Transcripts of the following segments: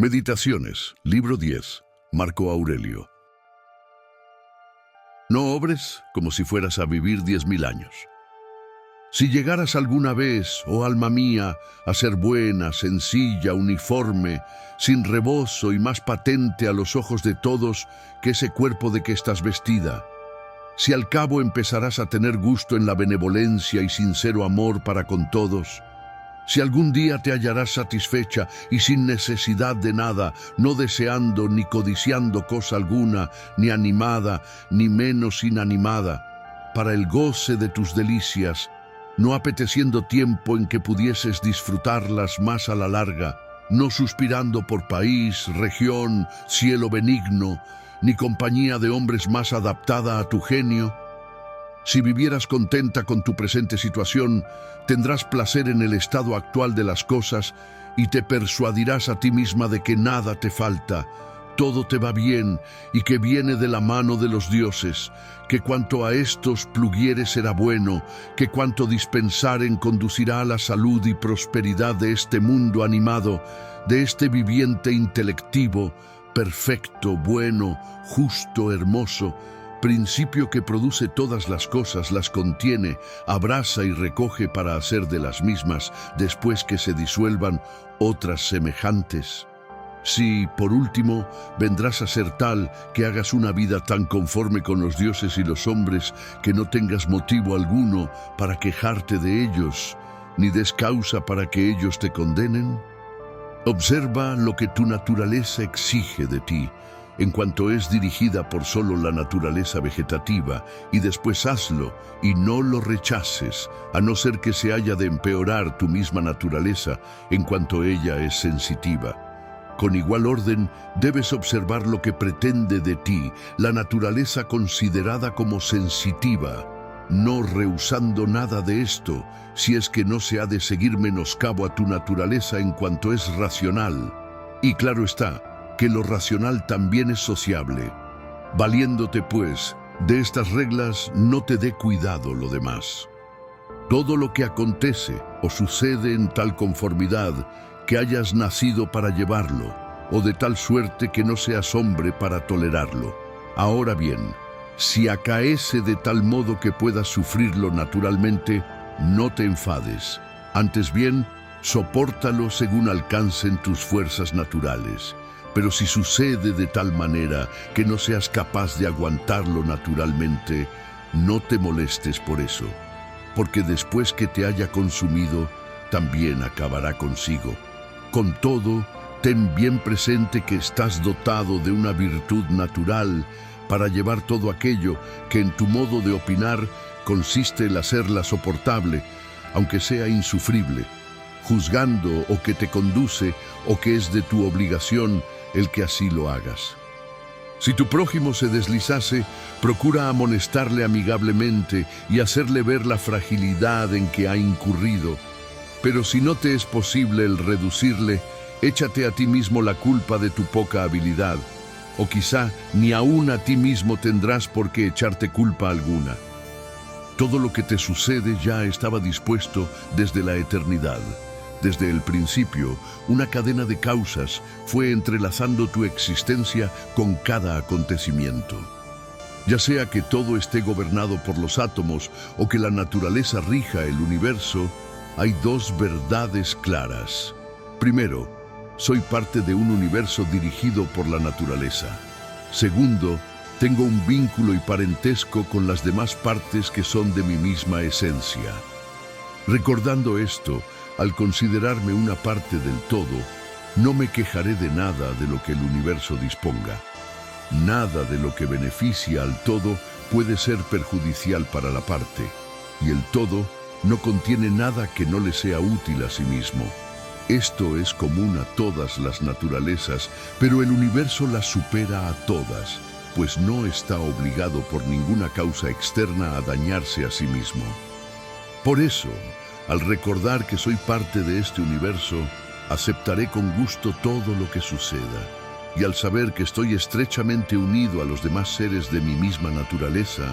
Meditaciones, libro 10, Marco Aurelio. No obres como si fueras a vivir 10.000 años. Si llegaras alguna vez, oh alma mía, a ser buena, sencilla, uniforme, sin rebozo y más patente a los ojos de todos que ese cuerpo de que estás vestida, si al cabo empezarás a tener gusto en la benevolencia y sincero amor para con todos, si algún día te hallarás satisfecha y sin necesidad de nada, no deseando ni codiciando cosa alguna, ni animada, ni menos inanimada, para el goce de tus delicias, no apeteciendo tiempo en que pudieses disfrutarlas más a la larga, no suspirando por país, región, cielo benigno, ni compañía de hombres más adaptada a tu genio. Si vivieras contenta con tu presente situación, tendrás placer en el estado actual de las cosas y te persuadirás a ti misma de que nada te falta, todo te va bien y que viene de la mano de los dioses, que cuanto a estos pluguiere será bueno, que cuanto dispensaren conducirá a la salud y prosperidad de este mundo animado, de este viviente intelectivo, perfecto, bueno, justo, hermoso, principio que produce todas las cosas, las contiene, abraza y recoge para hacer de las mismas, después que se disuelvan, otras semejantes. Si, por último, vendrás a ser tal que hagas una vida tan conforme con los dioses y los hombres que no tengas motivo alguno para quejarte de ellos, ni des causa para que ellos te condenen. Observa lo que tu naturaleza exige de ti, en cuanto es dirigida por solo la naturaleza vegetativa, y después hazlo y no lo rechaces, a no ser que se haya de empeorar tu misma naturaleza en cuanto ella es sensitiva. Con igual orden, debes observar lo que pretende de ti la naturaleza considerada como sensitiva, no rehusando nada de esto, si es que no se ha de seguir menoscabo a tu naturaleza en cuanto es racional. Y claro está, que lo racional también es sociable. Valiéndote, pues, de estas reglas, no te dé cuidado lo demás. Todo lo que acontece o sucede en tal conformidad que hayas nacido para llevarlo, o de tal suerte que no seas hombre para tolerarlo. Ahora bien, si acaece de tal modo que puedas sufrirlo naturalmente, no te enfades. Antes bien, sopórtalo según alcancen tus fuerzas naturales. Pero si sucede de tal manera que no seas capaz de aguantarlo naturalmente, no te molestes por eso, porque después que te haya consumido, también acabará consigo. Con todo, ten bien presente que estás dotado de una virtud natural para llevar todo aquello que en tu modo de opinar consiste en hacerla soportable, aunque sea insufrible, juzgando o que te conduce o que es de tu obligación el que así lo hagas. Si tu prójimo se deslizase, procura amonestarle amigablemente y hacerle ver la fragilidad en que ha incurrido. Pero si no te es posible el reducirle, échate a ti mismo la culpa de tu poca habilidad, o quizá ni aún a ti mismo tendrás por qué echarte culpa alguna. Todo lo que te sucede ya estaba dispuesto desde la eternidad. Desde el principio, una cadena de causas fue entrelazando tu existencia con cada acontecimiento. Ya sea que todo esté gobernado por los átomos o que la naturaleza rija el universo, hay dos verdades claras. Primero, soy parte de un universo dirigido por la naturaleza. Segundo, tengo un vínculo y parentesco con las demás partes que son de mi misma esencia. Recordando esto, al considerarme una parte del todo, no me quejaré de nada de lo que el universo disponga. Nada de lo que beneficia al todo puede ser perjudicial para la parte, y el todo no contiene nada que no le sea útil a sí mismo. Esto es común a todas las naturalezas, pero el universo las supera a todas, pues no está obligado por ninguna causa externa a dañarse a sí mismo. Por eso, al recordar que soy parte de este universo, aceptaré con gusto todo lo que suceda, y al saber que estoy estrechamente unido a los demás seres de mi misma naturaleza,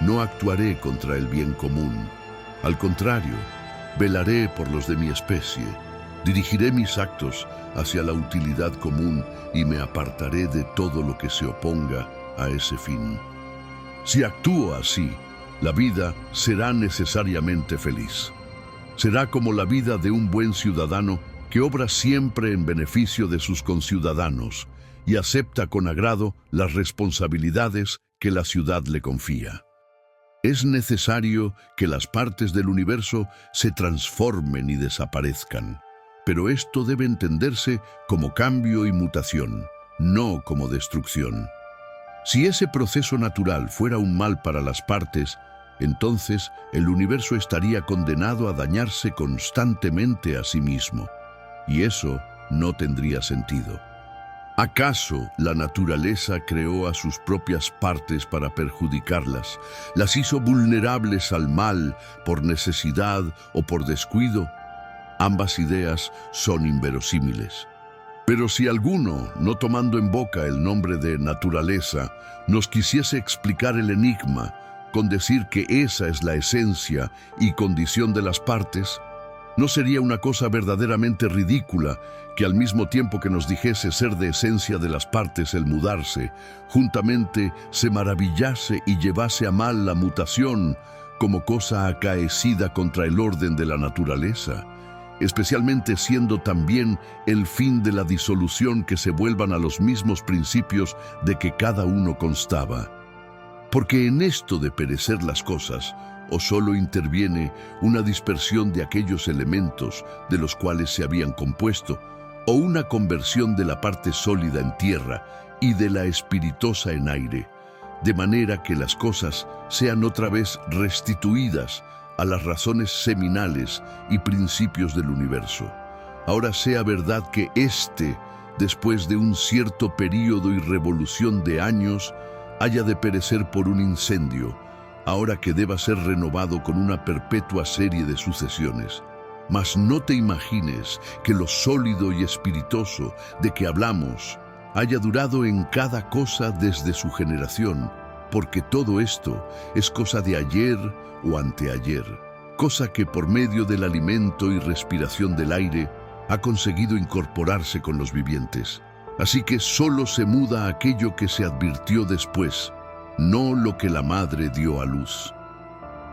no actuaré contra el bien común. Al contrario, velaré por los de mi especie, Dirigiré mis actos hacia la utilidad común y me apartaré de todo lo que se oponga a ese fin. Si actúo así, la vida será necesariamente feliz. Será como la vida de un buen ciudadano que obra siempre en beneficio de sus conciudadanos y acepta con agrado las responsabilidades que la ciudad le confía. Es necesario que las partes del universo se transformen y desaparezcan, pero esto debe entenderse como cambio y mutación, no como destrucción. Si ese proceso natural fuera un mal para las partes, entonces el universo estaría condenado a dañarse constantemente a sí mismo, y eso no tendría sentido. ¿Acaso la naturaleza creó a sus propias partes para perjudicarlas? ¿Las hizo vulnerables al mal por necesidad o por descuido? Ambas ideas son inverosímiles. Pero si alguno, no tomando en boca el nombre de naturaleza, nos quisiese explicar el enigma con decir que esa es la esencia y condición de las partes, ¿no sería una cosa verdaderamente ridícula que al mismo tiempo que nos dijese ser de esencia de las partes el mudarse, juntamente se maravillase y llevase a mal la mutación como cosa acaecida contra el orden de la naturaleza, especialmente siendo también el fin de la disolución que se vuelvan a los mismos principios de que cada uno constaba? Porque en esto de perecer las cosas, o solo interviene una dispersión de aquellos elementos de los cuales se habían compuesto, o una conversión de la parte sólida en tierra y de la espirituosa en aire, de manera que las cosas sean otra vez restituidas a las razones seminales y principios del universo. Ahora sea verdad que después de un cierto período y revolución de años, haya de perecer por un incendio, ahora que deba ser renovado con una perpetua serie de sucesiones. Mas no te imagines que lo sólido y espirituoso de que hablamos haya durado en cada cosa desde su generación, porque todo esto es cosa de ayer o anteayer, cosa que por medio del alimento y respiración del aire ha conseguido incorporarse con los vivientes. Así que solo se muda aquello que se advirtió después, no lo que la madre dio a luz.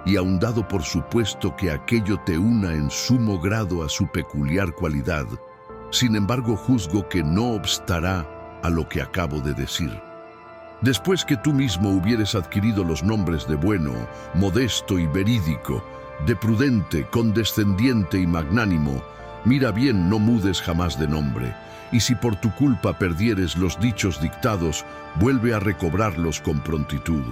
Y aun dado por supuesto que aquello te una en sumo grado a su peculiar cualidad, sin embargo juzgo que no obstará a lo que acabo de decir. Después que tú mismo hubieres adquirido los nombres de bueno, modesto y verídico, de prudente, condescendiente y magnánimo, mira bien no mudes jamás de nombre, y si por tu culpa perdieres los dichos dictados, vuelve a recobrarlos con prontitud.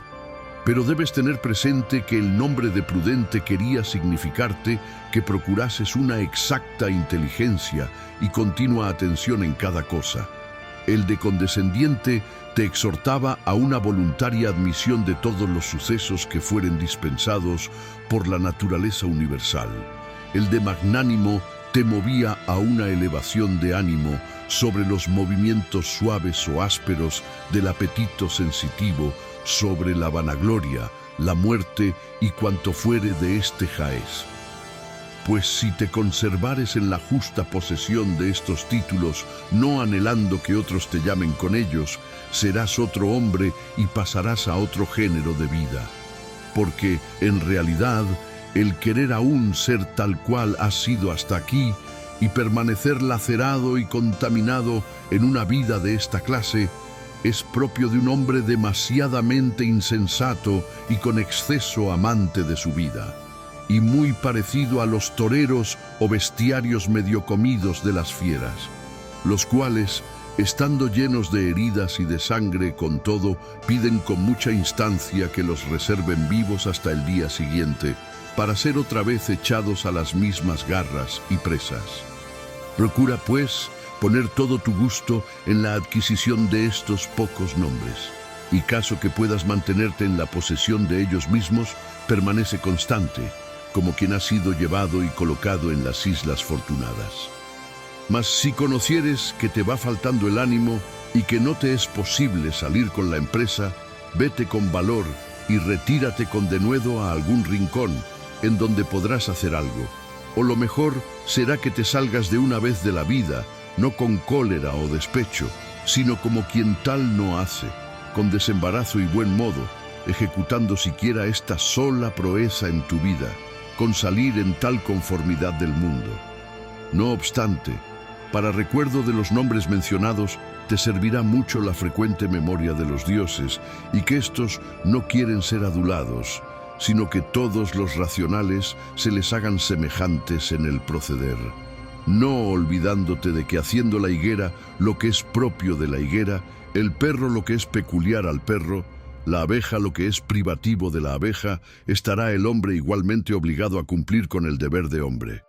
Pero debes tener presente que el nombre de prudente quería significarte que procurases una exacta inteligencia y continua atención en cada cosa. El de condescendiente te exhortaba a una voluntaria admisión de todos los sucesos que fueren dispensados por la naturaleza universal. El de magnánimo te movía a una elevación de ánimo sobre los movimientos suaves o ásperos del apetito sensitivo, sobre la vanagloria, la muerte y cuanto fuere de este jaez. Pues si te conservares en la justa posesión de estos títulos, no anhelando que otros te llamen con ellos, serás otro hombre y pasarás a otro género de vida. Porque, en realidad, el querer aún ser tal cual has sido hasta aquí y permanecer lacerado y contaminado en una vida de esta clase, es propio de un hombre demasiadamente insensato y con exceso amante de su vida, y muy parecido a los toreros o bestiarios medio comidos de las fieras, los cuales, estando llenos de heridas y de sangre con todo, piden con mucha instancia que los reserven vivos hasta el día siguiente, para ser otra vez echados a las mismas garras y presas. Procura, pues, poner todo tu gusto en la adquisición de estos pocos nombres, y caso que puedas mantenerte en la posesión de ellos mismos, permanece constante, como quien ha sido llevado y colocado en las islas fortunadas. Mas si conocieres que te va faltando el ánimo y que no te es posible salir con la empresa, vete con valor y retírate con denuedo a algún rincón en donde podrás hacer algo. O lo mejor será que te salgas de una vez de la vida, no con cólera o despecho, sino como quien tal no hace, con desembarazo y buen modo, ejecutando siquiera esta sola proeza en tu vida, con salir en tal conformidad del mundo. No obstante, para recuerdo de los nombres mencionados, te servirá mucho la frecuente memoria de los dioses, y que éstos no quieren ser adulados, sino que todos los racionales se les hagan semejantes en el proceder. No olvidándote de que haciendo la higuera lo que es propio de la higuera, el perro lo que es peculiar al perro, la abeja lo que es privativo de la abeja, estará el hombre igualmente obligado a cumplir con el deber de hombre.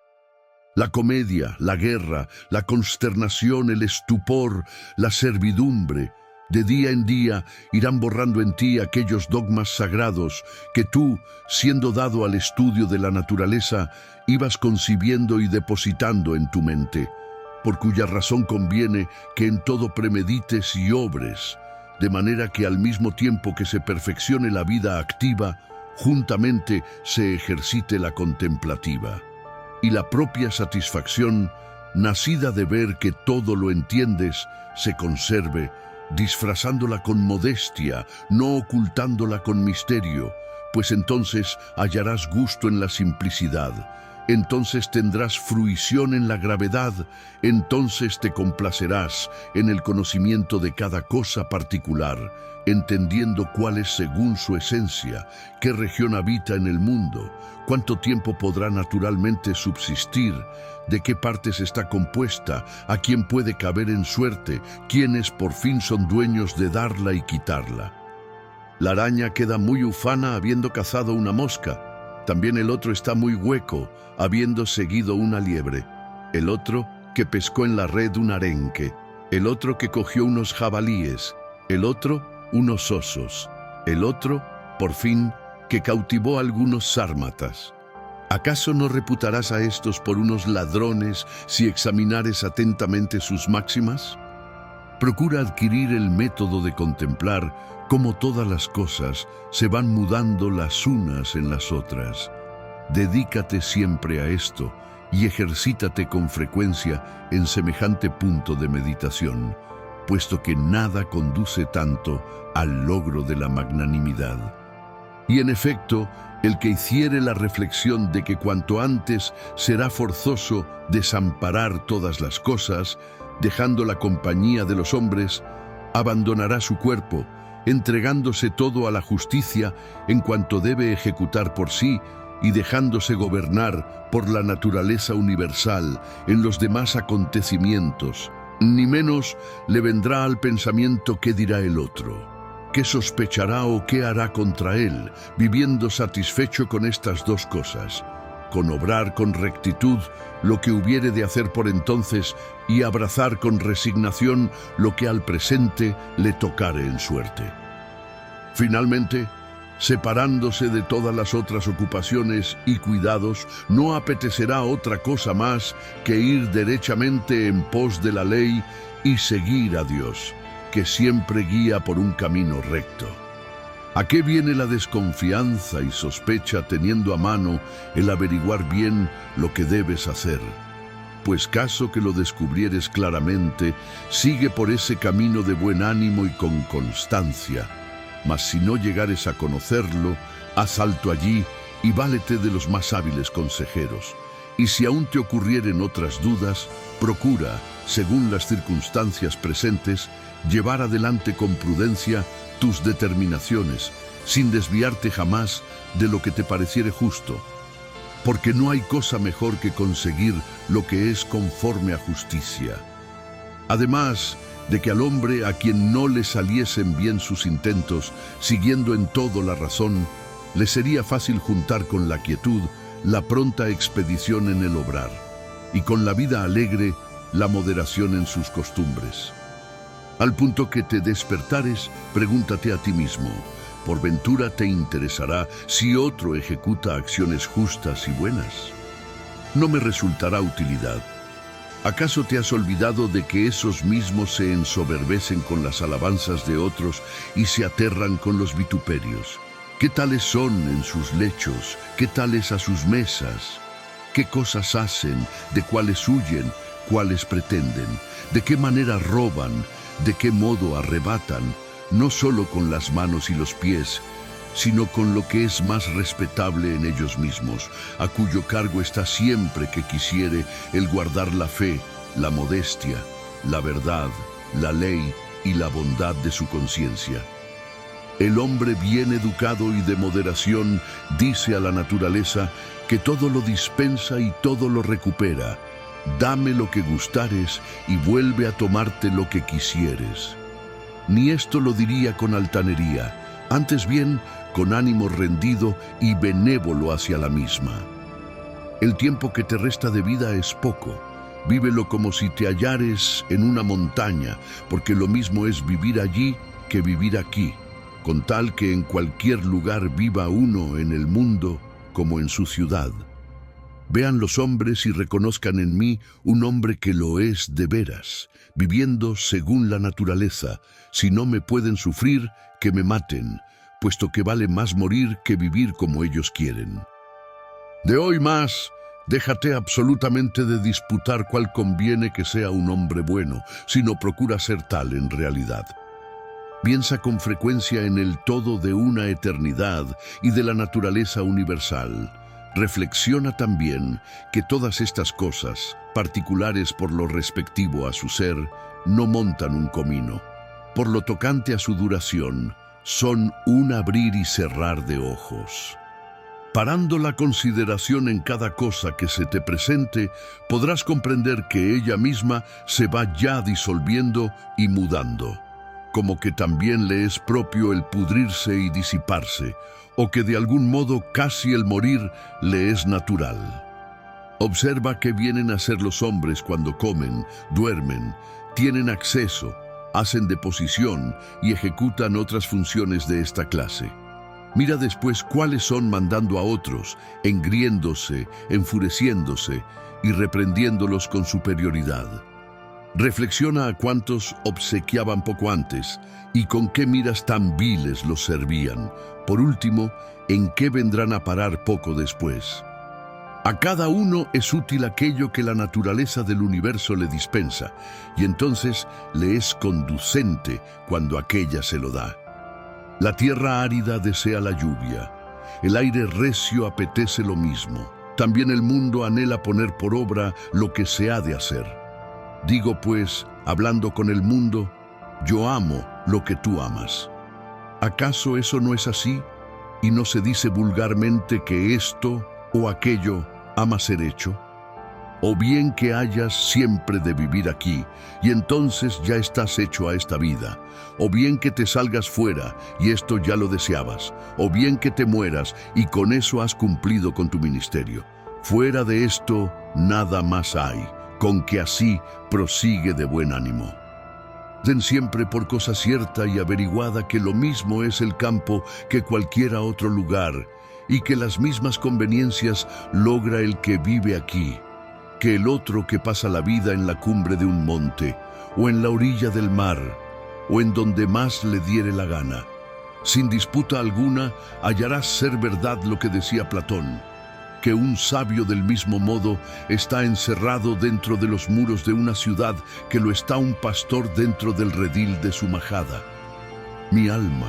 La comedia, la guerra, la consternación, el estupor, la servidumbre, de día en día irán borrando en ti aquellos dogmas sagrados que tú, siendo dado al estudio de la naturaleza, ibas concibiendo y depositando en tu mente, por cuya razón conviene que en todo premedites y obres, de manera que al mismo tiempo que se perfeccione la vida activa, juntamente se ejercite la contemplativa. Y la propia satisfacción, nacida de ver que todo lo entiendes, se conserve, disfrazándola con modestia, no ocultándola con misterio, pues entonces hallarás gusto en la simplicidad, entonces tendrás fruición en la gravedad, entonces te complacerás en el conocimiento de cada cosa particular, entendiendo cuál es según su esencia, qué región habita en el mundo, cuánto tiempo podrá naturalmente subsistir, de qué partes está compuesta, a quién puede caber en suerte, quiénes por fin son dueños de darla y quitarla. La araña queda muy ufana habiendo cazado una mosca. También el otro está muy hueco, habiendo seguido una liebre. El otro que pescó en la red un arenque. El otro que cogió unos jabalíes. El otro unos osos. El otro, por fin, que cautivó algunos sármatas. ¿Acaso no reputarás a estos por unos ladrones si examinares atentamente sus máximas? Procura adquirir el método de contemplar cómo todas las cosas se van mudando las unas en las otras. Dedícate siempre a esto y ejercítate con frecuencia en semejante punto de meditación, puesto que nada conduce tanto al logro de la magnanimidad. Y en efecto, el que hiciere la reflexión de que cuanto antes será forzoso desamparar todas las cosas, dejando la compañía de los hombres, abandonará su cuerpo, entregándose todo a la justicia en cuanto debe ejecutar por sí y dejándose gobernar por la naturaleza universal en los demás acontecimientos, ni menos le vendrá al pensamiento qué dirá el otro. ¿Qué sospechará o qué hará contra él, viviendo satisfecho con estas dos cosas? Con obrar con rectitud lo que hubiere de hacer por entonces y abrazar con resignación lo que al presente le tocare en suerte. Finalmente, separándose de todas las otras ocupaciones y cuidados, no apetecerá otra cosa más que ir derechamente en pos de la ley y seguir a Dios, que siempre guía por un camino recto. ¿A qué viene la desconfianza y sospecha teniendo a mano el averiguar bien lo que debes hacer? Pues caso que lo descubrieres claramente, sigue por ese camino de buen ánimo y con constancia. Mas si no llegares a conocerlo, haz alto allí y válete de los más hábiles consejeros. Y si aún te ocurrieren otras dudas, procura, según las circunstancias presentes, llevar adelante con prudencia tus determinaciones, sin desviarte jamás de lo que te pareciere justo, porque no hay cosa mejor que conseguir lo que es conforme a justicia. Además de que al hombre a quien no le saliesen bien sus intentos, siguiendo en todo la razón, le sería fácil juntar con la quietud la pronta expedición en el obrar, y con la vida alegre la moderación en sus costumbres. Al punto que te despertares, pregúntate a ti mismo, ¿por ventura te interesará si otro ejecuta acciones justas y buenas? No me resultará utilidad. ¿Acaso te has olvidado de que esos mismos se ensoberbecen con las alabanzas de otros y se aterran con los vituperios? ¿Qué tales son en sus lechos? ¿Qué tales a sus mesas? qué cosas hacen, de cuáles huyen, cuáles pretenden, de qué manera roban, de qué modo arrebatan, no solo con las manos y los pies, sino con lo que es más respetable en ellos mismos, a cuyo cargo está siempre que quisiere el guardar la fe, la modestia, la verdad, la ley y la bondad de su conciencia. El hombre bien educado y de moderación dice a la naturaleza que todo lo dispensa y todo lo recupera. Dame lo que gustares y vuelve a tomarte lo que quisieres. Ni esto lo diría con altanería, antes bien con ánimo rendido y benévolo hacia la misma. El tiempo que te resta de vida es poco. Vívelo como si te hallares en una montaña, porque lo mismo es vivir allí que vivir aquí, con tal que en cualquier lugar viva uno en el mundo como en su ciudad. Vean los hombres y reconozcan en mí un hombre que lo es de veras, viviendo según la naturaleza. Si no me pueden sufrir, que me maten, puesto que vale más morir que vivir como ellos quieren. De hoy más, déjate absolutamente de disputar cuál conviene que sea un hombre bueno, sino procura ser tal en realidad. Piensa con frecuencia en el todo de una eternidad y de la naturaleza universal. Reflexiona también que todas estas cosas, particulares por lo respectivo a su ser, no montan un comino. Por lo tocante a su duración, son un abrir y cerrar de ojos. Parando la consideración en cada cosa que se te presente, podrás comprender que ella misma se va ya disolviendo y mudando, como que también le es propio el pudrirse y disiparse, o que de algún modo casi el morir le es natural. Observa qué vienen a ser los hombres cuando comen, duermen, tienen acceso, hacen deposición y ejecutan otras funciones de esta clase. Mira después cuáles son mandando a otros, engriéndose, enfureciéndose y reprendiéndolos con superioridad. Reflexiona a cuántos obsequiaban poco antes y con qué miras tan viles los servían. Por último, en qué vendrán a parar poco después. A cada uno es útil aquello que la naturaleza del universo le dispensa, y entonces le es conducente cuando aquella se lo da. La tierra árida desea la lluvia, el aire recio apetece lo mismo. También el mundo anhela poner por obra lo que se ha de hacer. Digo pues, hablando con el mundo, yo amo lo que tú amas. ¿Acaso eso no es así? ¿Y no se dice vulgarmente que esto o aquello ama ser hecho? O bien que hayas siempre de vivir aquí, y entonces ya estás hecho a esta vida. O bien que te salgas fuera, y esto ya lo deseabas. O bien que te mueras, y con eso has cumplido con tu ministerio. Fuera de esto, nada más hay, con que así prosigue de buen ánimo. Den siempre por cosa cierta y averiguada que lo mismo es el campo que cualquiera otro lugar, y que las mismas conveniencias logra el que vive aquí, que el otro que pasa la vida en la cumbre de un monte, o en la orilla del mar, o en donde más le diere la gana. Sin disputa alguna, hallarás ser verdad lo que decía Platón, que un sabio del mismo modo está encerrado dentro de los muros de una ciudad que lo está un pastor dentro del redil de su majada. Mi alma,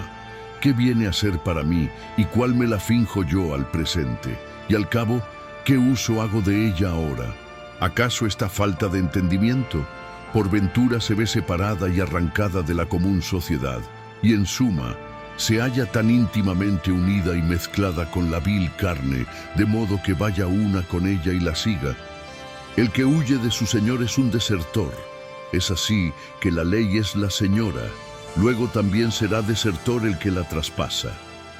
¿qué viene a ser para mí y cuál me la finjo yo al presente? Y al cabo, ¿qué uso hago de ella ahora? ¿Acaso esta falta de entendimiento? Por ventura se ve separada y arrancada de la común sociedad, y en suma, se halla tan íntimamente unida y mezclada con la vil carne, de modo que vaya una con ella y la siga. El que huye de su señor es un desertor. Es así que la ley es la señora. Luego también será desertor el que la traspasa.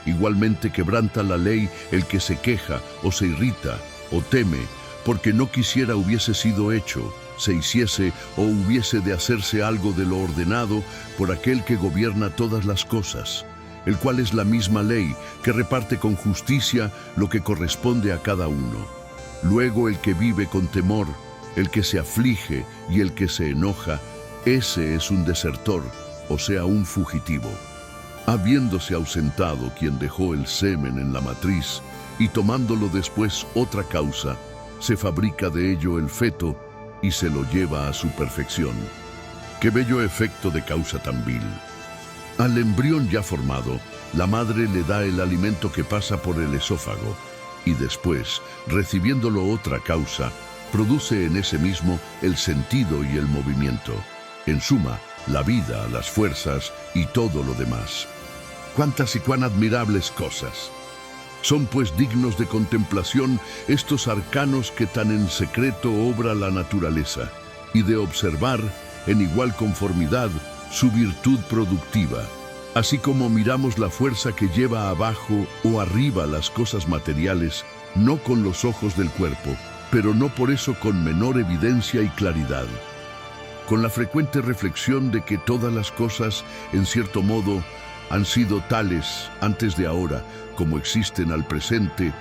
Igualmente quebranta la ley el que se queja, o se irrita, o teme, porque no quisiera hubiese sido hecho, se hiciese o hubiese de hacerse algo de lo ordenado por aquel que gobierna todas las cosas, el cual es la misma ley, que reparte con justicia lo que corresponde a cada uno. Luego el que vive con temor, el que se aflige y el que se enoja, ese es un desertor, o sea, un fugitivo. Habiéndose ausentado quien dejó el semen en la matriz, y tomándolo después otra causa, se fabrica de ello el feto y se lo lleva a su perfección. ¡Qué bello efecto de causa tan vil! Al embrión ya formado, la madre le da el alimento que pasa por el esófago y después, recibiéndolo otra causa, produce en ese mismo el sentido y el movimiento. En suma, la vida, las fuerzas y todo lo demás. ¡Cuántas y cuán admirables cosas! Son pues dignos de contemplación estos arcanos que tan en secreto obra la naturaleza, y de observar, en igual conformidad, su virtud productiva, así como miramos la fuerza que lleva abajo o arriba las cosas materiales, no con los ojos del cuerpo, pero no por eso con menor evidencia y claridad. Con la frecuente reflexión de que todas las cosas, en cierto modo, han sido tales antes de ahora, como existen al presente,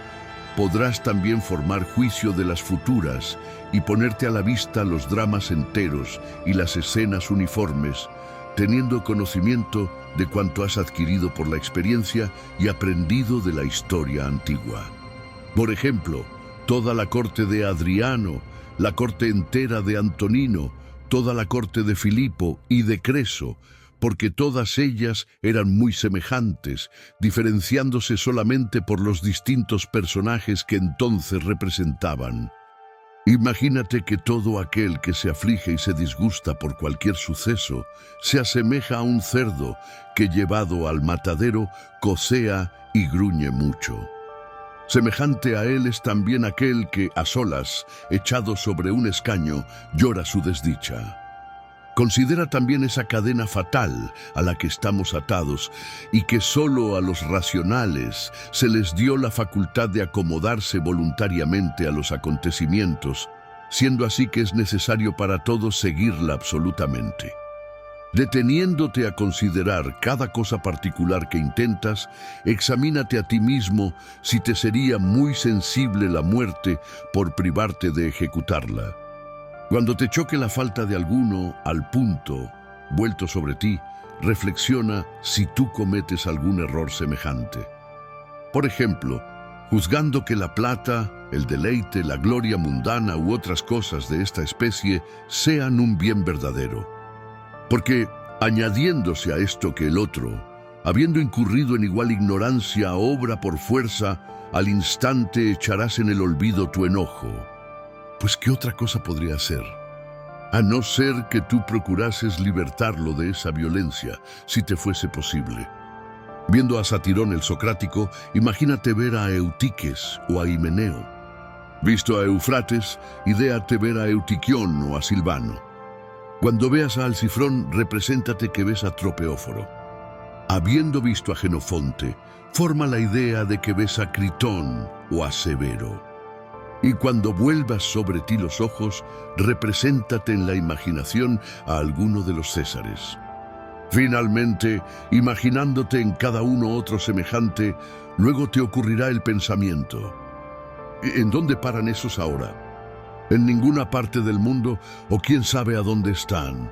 podrás también formar juicio de las futuras y ponerte a la vista los dramas enteros y las escenas uniformes, teniendo conocimiento de cuanto has adquirido por la experiencia y aprendido de la historia antigua. Por ejemplo, toda la corte de Adriano, la corte entera de Antonino, toda la corte de Filipo y de Creso, porque todas ellas eran muy semejantes, diferenciándose solamente por los distintos personajes que entonces representaban. Imagínate que todo aquel que se aflige y se disgusta por cualquier suceso se asemeja a un cerdo que, llevado al matadero, cosea y gruñe mucho. Semejante a él es también aquel que, a solas, echado sobre un escaño, llora su desdicha. Considera también esa cadena fatal a la que estamos atados y que solo a los racionales se les dio la facultad de acomodarse voluntariamente a los acontecimientos, siendo así que es necesario para todos seguirla absolutamente. Deteniéndote a considerar cada cosa particular que intentas, examínate a ti mismo si te sería muy sensible la muerte por privarte de ejecutarla. Cuando te choque la falta de alguno, al punto, vuelto sobre ti, reflexiona si tú cometes algún error semejante. Por ejemplo, juzgando que la plata, el deleite, la gloria mundana u otras cosas de esta especie sean un bien verdadero. Porque, añadiéndose a esto que el otro, habiendo incurrido en igual ignorancia, obra por fuerza, al instante echarás en el olvido tu enojo. Pues ¿qué otra cosa podría ser? A no ser que tú procurases libertarlo de esa violencia, si te fuese posible. Viendo a Satirón el socrático, imagínate ver a Eutiques o a Himeneo. Visto a Eufrates, idéate ver a Eutiquión o a Silvano. Cuando veas a Alcifrón, represéntate que ves a Tropeóforo. Habiendo visto a Genofonte, forma la idea de que ves a Critón o a Severo. Y cuando vuelvas sobre ti los ojos, represéntate en la imaginación a alguno de los Césares. Finalmente, imaginándote en cada uno otro semejante, luego te ocurrirá el pensamiento: ¿en dónde paran esos ahora? En ninguna parte del mundo, o quién sabe a dónde están.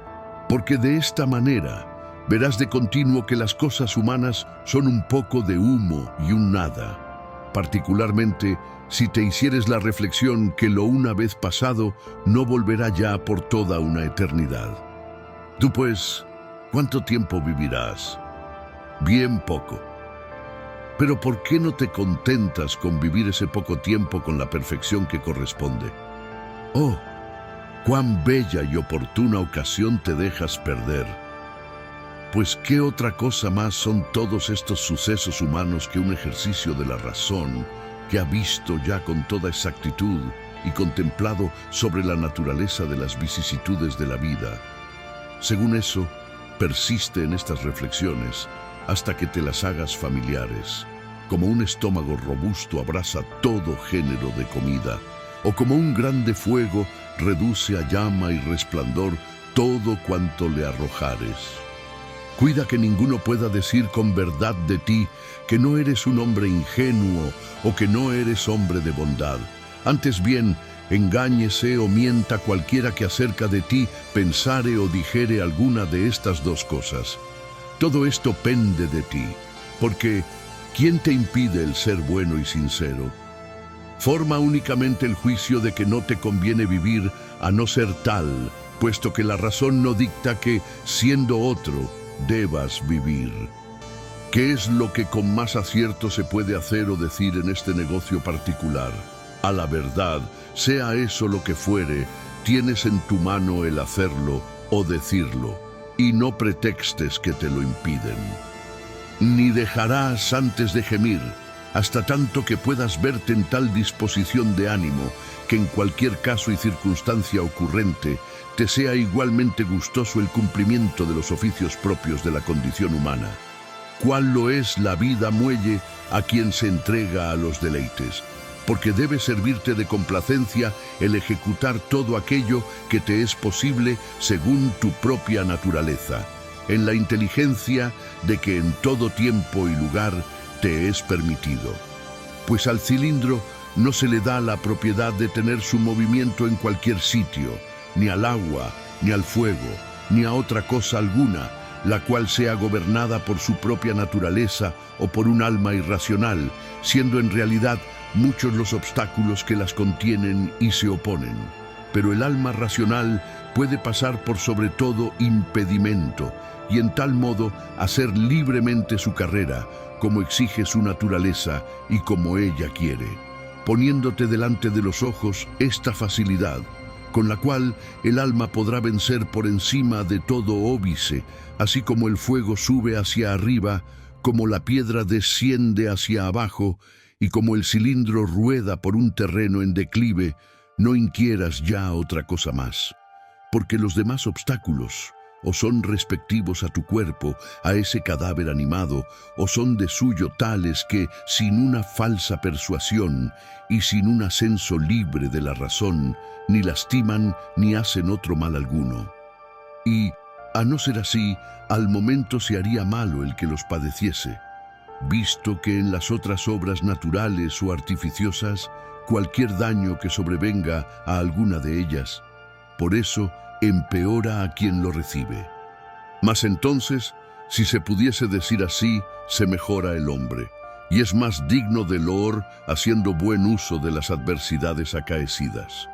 Porque de esta manera verás de continuo que las cosas humanas son un poco de humo y un nada. Particularmente, si te hicieres la reflexión que lo una vez pasado no volverá ya por toda una eternidad. Tú pues, ¿cuánto tiempo vivirás? Bien poco. Pero ¿por qué no te contentas con vivir ese poco tiempo con la perfección que corresponde? ¡Oh! ¡Cuán bella y oportuna ocasión te dejas perder! Pues ¿qué otra cosa más son todos estos sucesos humanos que un ejercicio de la razón que ha visto ya con toda exactitud y contemplado sobre la naturaleza de las vicisitudes de la vida? Según eso, persiste en estas reflexiones hasta que te las hagas familiares, como un estómago robusto abraza todo género de comida, o como un grande fuego reduce a llama y resplandor todo cuanto le arrojares. Cuida que ninguno pueda decir con verdad de ti que no eres un hombre ingenuo o que no eres hombre de bondad. Antes bien, engáñese o mienta cualquiera que acerca de ti pensare o dijere alguna de estas dos cosas. Todo esto pende de ti, porque ¿quién te impide el ser bueno y sincero? Forma únicamente el juicio de que no te conviene vivir a no ser tal, puesto que la razón no dicta que, siendo otro, debas vivir. ¿Qué es lo que con más acierto se puede hacer o decir en este negocio particular? A la verdad, sea eso lo que fuere, tienes en tu mano el hacerlo o decirlo, y no pretextes que te lo impiden. Ni dejarás antes de gemir, hasta tanto que puedas verte en tal disposición de ánimo que en cualquier caso y circunstancia ocurrente te sea igualmente gustoso el cumplimiento de los oficios propios de la condición humana. ¿Cuál lo es la vida muelle a quien se entrega a los deleites? Porque debe servirte de complacencia el ejecutar todo aquello que te es posible según tu propia naturaleza, en la inteligencia de que en todo tiempo y lugar te es permitido. Pues al cilindro no se le da la propiedad de tener su movimiento en cualquier sitio, ni al agua, ni al fuego, ni a otra cosa alguna, la cual sea gobernada por su propia naturaleza o por un alma irracional, siendo en realidad muchos los obstáculos que las contienen y se oponen. Pero el alma racional puede pasar por sobre todo impedimento y en tal modo hacer libremente su carrera, como exige su naturaleza y como ella quiere, poniéndote delante de los ojos esta facilidad, con la cual el alma podrá vencer por encima de todo óbice, así como el fuego sube hacia arriba, como la piedra desciende hacia abajo, y como el cilindro rueda por un terreno en declive, no inquieras ya otra cosa más, porque los demás obstáculos o son respectivos a tu cuerpo, a ese cadáver animado, o son de suyo tales que, sin una falsa persuasión y sin un ascenso libre de la razón, ni lastiman ni hacen otro mal alguno. Y, a no ser así, al momento se haría malo el que los padeciese, visto que en las otras obras naturales o artificiosas, cualquier daño que sobrevenga a alguna de ellas, por eso empeora a quien lo recibe. Mas entonces, si se pudiese decir así, se mejora el hombre, y es más digno de loor haciendo buen uso de las adversidades acaecidas.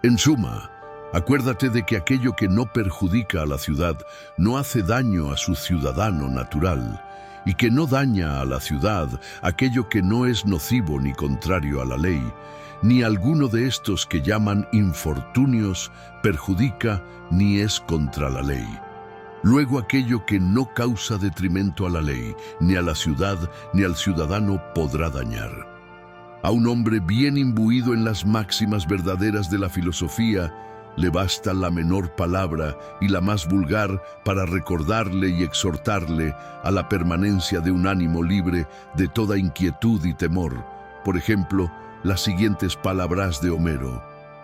En suma, acuérdate de que aquello que no perjudica a la ciudad no hace daño a su ciudadano natural, y que no daña a la ciudad aquello que no es nocivo ni contrario a la ley, ni alguno de estos que llaman infortunios perjudica ni es contra la ley. Luego aquello que no causa detrimento a la ley, ni a la ciudad, ni al ciudadano podrá dañar. A un hombre bien imbuido en las máximas verdaderas de la filosofía, le basta la menor palabra y la más vulgar para recordarle y exhortarle a la permanencia de un ánimo libre de toda inquietud y temor. Por ejemplo, las siguientes palabras de Homero: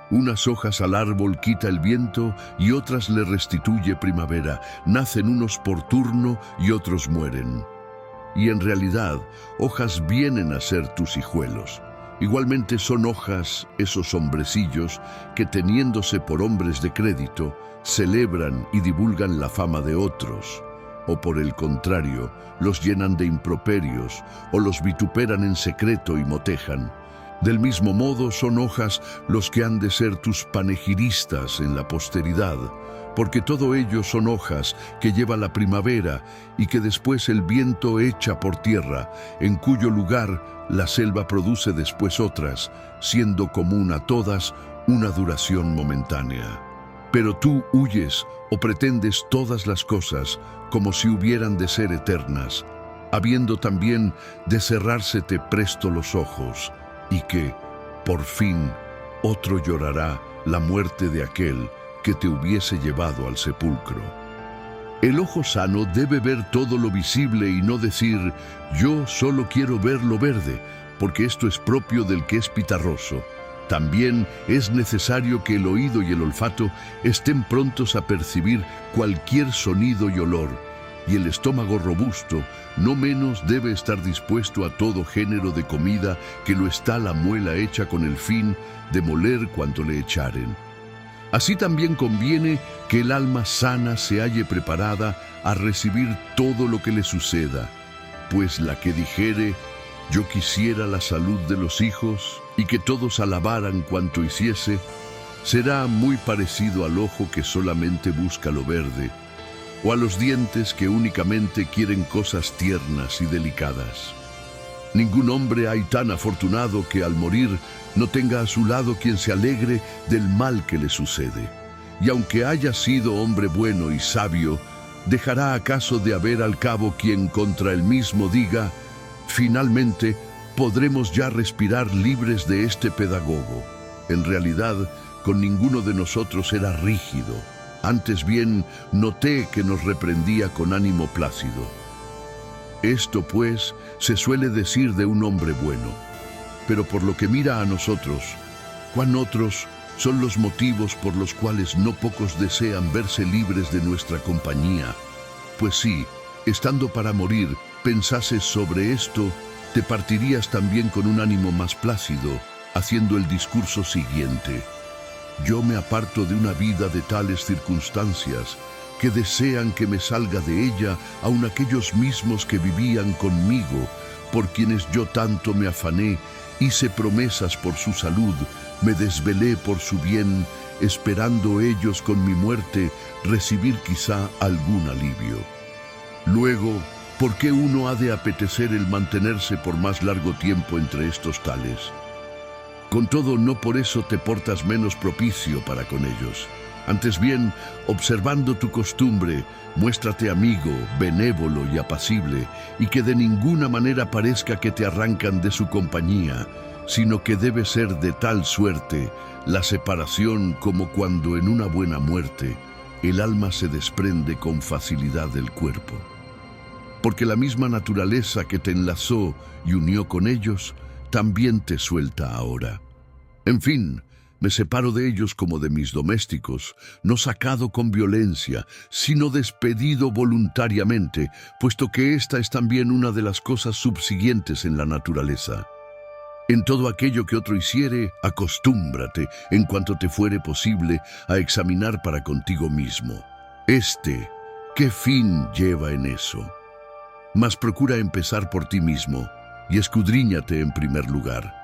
unas hojas al árbol quita el viento y otras le restituye primavera. Nacen unos por turno y otros mueren. Y en realidad, hojas vienen a ser tus hijuelos. Igualmente son hojas esos hombrecillos que, teniéndose por hombres de crédito, celebran y divulgan la fama de otros, o por el contrario, los llenan de improperios o los vituperan en secreto y motejan. Del mismo modo son hojas los que han de ser tus panegiristas en la posteridad, porque todo ello son hojas que lleva la primavera y que después el viento echa por tierra, en cuyo lugar la selva produce después otras, siendo común a todas una duración momentánea. Pero tú huyes o pretendes todas las cosas como si hubieran de ser eternas, habiendo también de cerrársete presto los ojos, y que, por fin, otro llorará la muerte de aquel que te hubiese llevado al sepulcro. El ojo sano debe ver todo lo visible y no decir: yo solo quiero ver lo verde, porque esto es propio del que es pitarroso. También es necesario que el oído y el olfato estén prontos a percibir cualquier sonido y olor, y el estómago robusto no menos debe estar dispuesto a todo género de comida que lo está la muela hecha con el fin de moler cuanto le echaren. Así también conviene que el alma sana se halle preparada a recibir todo lo que le suceda, pues la que dijere: yo quisiera la salud de los hijos, y que todos alabaran cuanto hiciese, será muy parecido al ojo que solamente busca lo verde, o a los dientes que únicamente quieren cosas tiernas y delicadas. Ningún hombre hay tan afortunado que al morir no tenga a su lado quien se alegre del mal que le sucede. Y aunque haya sido hombre bueno y sabio, ¿dejará acaso de haber al cabo quien contra él mismo diga: finalmente podremos ya respirar libres de este pedagogo? En realidad, con ninguno de nosotros era rígido. Antes bien, noté que nos reprendía con ánimo plácido. Esto, pues, se suele decir de un hombre bueno. Pero por lo que mira a nosotros, cuán otros son los motivos por los cuales no pocos desean verse libres de nuestra compañía. Pues sí, estando para morir, pensases sobre esto, te partirías también con un ánimo más plácido, haciendo el discurso siguiente: yo me aparto de una vida de tales circunstancias que desean que me salga de ella aun aquellos mismos que vivían conmigo, por quienes yo tanto me afané, hice promesas por su salud, me desvelé por su bien, esperando ellos con mi muerte recibir quizá algún alivio. Luego, ¿por qué uno ha de apetecer el mantenerse por más largo tiempo entre estos tales? Con todo, no por eso te portas menos propicio para con ellos. Antes bien, observando tu costumbre, muéstrate amigo, benévolo y apacible, y que de ninguna manera parezca que te arrancan de su compañía, sino que debe ser de tal suerte la separación como cuando en una buena muerte el alma se desprende con facilidad del cuerpo. Porque la misma naturaleza que te enlazó y unió con ellos, también te suelta ahora. En fin, me separo de ellos como de mis domésticos, no sacado con violencia, sino despedido voluntariamente, puesto que esta es también una de las cosas subsiguientes en la naturaleza. En todo aquello que otro hiciere, acostúmbrate, en cuanto te fuere posible, a examinar para contigo mismo. ¿Qué fin lleva en eso? Mas procura empezar por ti mismo, y escudriñate en primer lugar.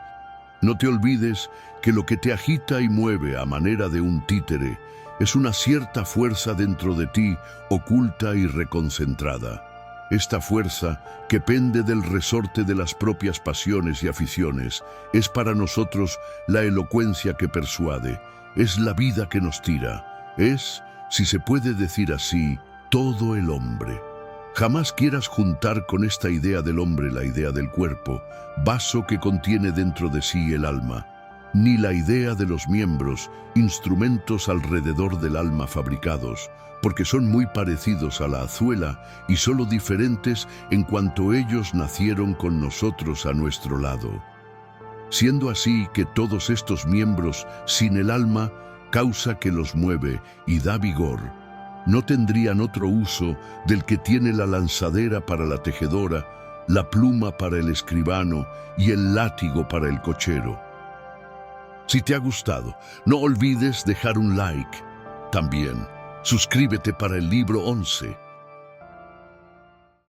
No te olvides que lo que te agita y mueve a manera de un títere es una cierta fuerza dentro de ti, oculta y reconcentrada. Esta fuerza, que pende del resorte de las propias pasiones y aficiones, es para nosotros la elocuencia que persuade, es la vida que nos tira, es, si se puede decir así, todo el hombre. Jamás quieras juntar con esta idea del hombre la idea del cuerpo, vaso que contiene dentro de sí el alma, ni la idea de los miembros, instrumentos alrededor del alma fabricados, porque son muy parecidos a la azuela y solo diferentes en cuanto ellos nacieron con nosotros a nuestro lado. Siendo así que todos estos miembros, sin el alma, causa que los mueve y da vigor, no tendrían otro uso del que tiene la lanzadera para la tejedora, la pluma para el escribano y el látigo para el cochero. Si te ha gustado, no olvides dejar un like. También, suscríbete para el libro 11.